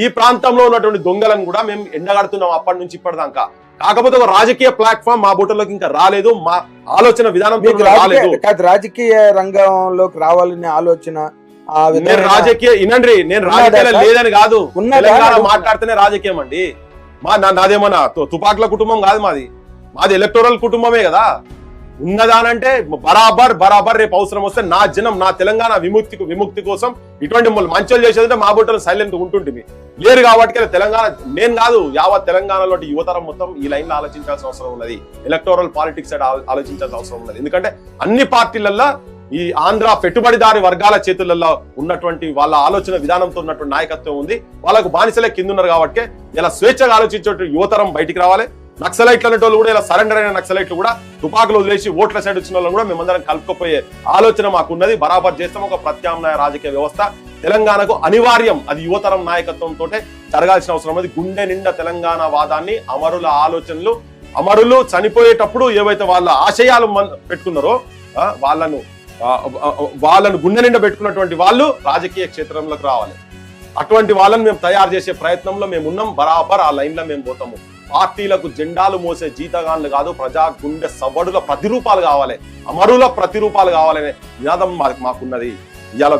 ఈ ప్రాంతంలో ఉన్నటువంటి దొంగలను కూడా మేము ఎండగడుతున్నాం అప్పటి నుంచి ఇప్పటిదాకా. కాకపోతే ఒక రాజకీయ ప్లాట్ఫామ్ మా బుట్టలోకి ఇంకా రాలేదు, మా ఆలోచన విధానం రాలేదు. రాజకీయ రంగంలోకి రావాలనే ఆలోచన నేను వినండి, నేను రాజకీయాలు లేదని కాదు, తెలంగాణ మాట్లాడితేనే రాజకీయం అండి. నాదేమన్నా తుపాకుల కుటుంబం కాదు, మాది ఎలక్టోరల్ కుటుంబమే కదా. ఉన్నదానంటే బరాబర్ రేపు అవసరం వస్తే నా జనం, నా తెలంగాణ విముక్తి కోసం ఇటువంటి మంచోళ్ళు చేసేదంటే మా బుట్టలు సైలెంట్ ఉంటుంటివి. లేరు కాబట్టి తెలంగాణ నేను కాదు, యావత్ తెలంగాణలో యువతరం మొత్తం ఈ లైన్ లో ఆలోచించాల్సిన అవసరం ఉన్నది, ఎలక్టోరల్ పాలిటిక్స్ సైడ్ ఆలోచించాల్సిన అవసరం ఉన్నది. ఎందుకంటే అన్ని పార్టీలలో ఈ ఆంధ్ర పెట్టుబడిదారి వర్గాల చేతులలో ఉన్నటువంటి వాళ్ళ ఆలోచన విధానంతో ఉన్నటువంటి నాయకత్వం ఉంది. వాళ్ళకు బానిసలే కింద ఉన్నారు కాబట్టి ఇలా స్వేచ్ఛగా ఆలోచించే యువతరం బయటికి రావాలి. నక్సలైట్లు అనేటోళ్ళు కూడా ఇలా సరెండర్ అయిన నక్సలైట్లు కూడా తుపాకులు వదిలేసి ఓట్ల సైడ్ వచ్చిన వాళ్ళని కూడా మేమందరం కలుపుకపోయే ఆలోచన మాకున్నది. బరాబర్ చేస్తాం. ఒక ప్రత్యామ్నాయ రాజకీయ వ్యవస్థ తెలంగాణకు అనివార్యం. అది యువతరం నాయకత్వంతో జరగాల్సిన అవసరం ఉంది. గుండె నిండా తెలంగాణ వాదాన్ని, అమరుల ఆలోచనలు, అమరులు చనిపోయేటప్పుడు ఏవైతే వాళ్ళ ఆశయాలు పెట్టుకున్నారో వాళ్ళను గుండె నిండా పెట్టుకున్నటువంటి వాళ్ళు రాజకీయ క్షేత్రంలోకి రావాలి. అటువంటి వాళ్ళని మేము తయారు చేసే ప్రయత్నంలో మేము ఉన్నాం. బరాబర్ ఆ లైన్ లో మేము పోతాము. పార్టీలకు జెండాలు మోసే జీతగాన్లు కాదు, ప్రజా గుండె సవ్వడుల ప్రతిరూపాలు కావాలి, అమరుల ప్రతిరూపాలు కావాలనే నినాదం మాకున్నది. ఇవాళ